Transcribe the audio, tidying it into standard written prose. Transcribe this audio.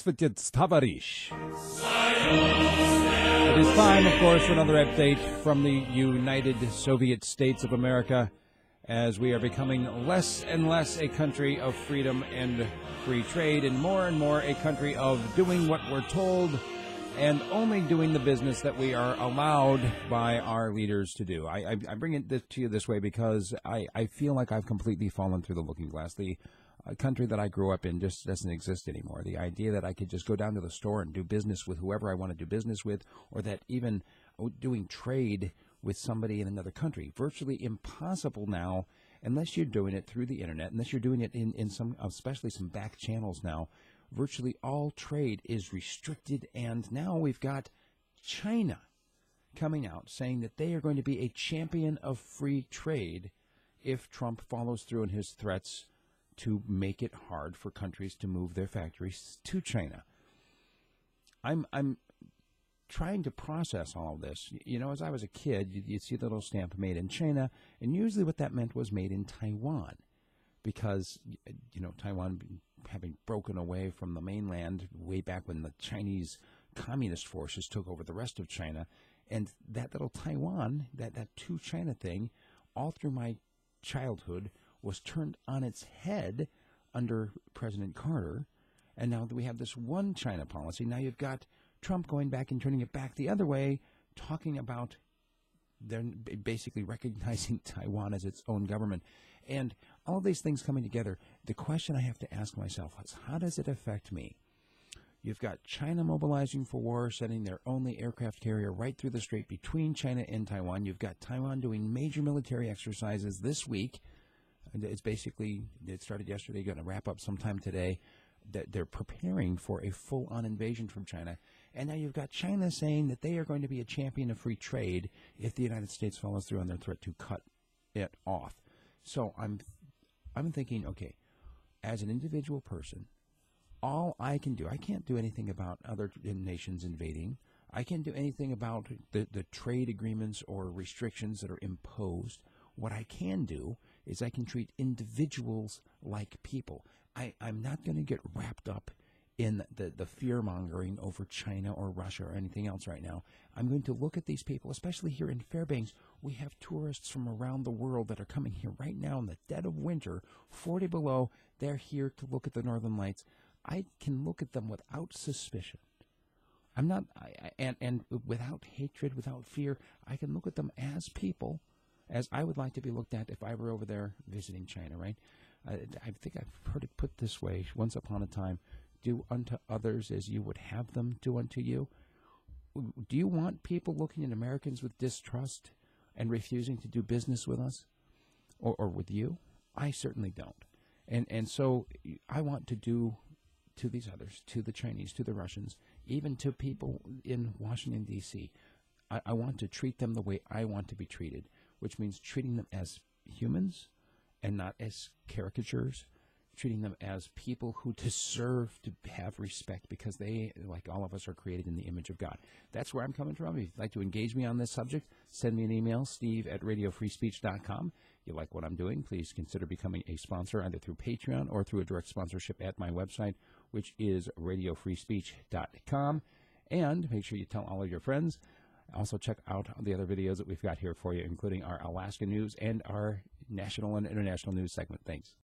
Tavarish. It is time, of course, for another update from the United Soviet States of America as we are becoming less and less a country of freedom and free trade and more a country of doing what we're told and only doing the business that we are allowed by our leaders to do. I bring it to you this way because I feel like I've completely fallen through the looking glass. The country that I grew up in just doesn't exist anymore. The idea that I could just go down to the store and do business with whoever I want to do business with, or that even doing trade with somebody in another country, virtually impossible now unless you're doing it through the internet, unless you're doing it in some, especially some back channels now. Virtually all trade is restricted, and now we've got China coming out saying that they are going to be a champion of free trade if Trump follows through on his threats to make it hard for countries to move their factories to China. I'm trying to process all of this. You know, as I was a kid, you'd see the little stamp made in China, and usually what that meant was made in Taiwan, because, you know, Taiwan having broken away from the mainland way back when the Chinese communist forces took over the rest of China, and that little Taiwan, that two China thing, all through my childhood, was turned on its head under President Carter, and now that we have this one China policy, now you've got Trump going back and turning it back the other way, talking about they're basically recognizing Taiwan as its own government. And all these things coming together, the question I have to ask myself is, how does it affect me? You've got China mobilizing for war, sending their only aircraft carrier right through the strait between China and Taiwan. You've got Taiwan doing major military exercises this week. It's basically, it started yesterday, going to wrap up sometime today. That they're preparing for a full-on invasion from China. And now you've got China saying that they are going to be a champion of free trade if the United States follows through on their threat to cut it off. So I'm thinking, okay, as an individual person, all I can do, I can't do anything about other nations invading. I can't do anything about the trade agreements or restrictions that are imposed. What I can do is I can treat individuals like people. I'm not going to get wrapped up in the fear-mongering over China or Russia or anything else right now. I'm going to look at these people, especially here in Fairbanks. We have tourists from around the world that are coming here right now in the dead of winter, 40 below. They're here to look at the Northern Lights. I can look at them without suspicion. I'm not, and without hatred, without fear. I can look at them as people, as I would like to be looked at if I were over there visiting China, right? I think I've heard it put this way once upon a time: do unto others as you would have them do unto you. Do you want people looking at Americans with distrust and refusing to do business with us or with you? I certainly don't. And so I want to do to these others, to the Chinese, to the Russians, even to people in Washington, D.C., I want to treat them the way I want to be treated, which means treating them as humans and not as caricatures, treating them as people who deserve to have respect because they, like all of us, are created in the image of God. That's where I'm coming from. If you'd like to engage me on this subject, send me an email, steve@radiofreespeech.com. If you like what I'm doing, please consider becoming a sponsor either through Patreon or through a direct sponsorship at my website, which is radiofreespeech.com. And make sure you tell all of your friends. Also, check out the other videos that we've got here for you, including our Alaska news and our national and international news segment. Thanks.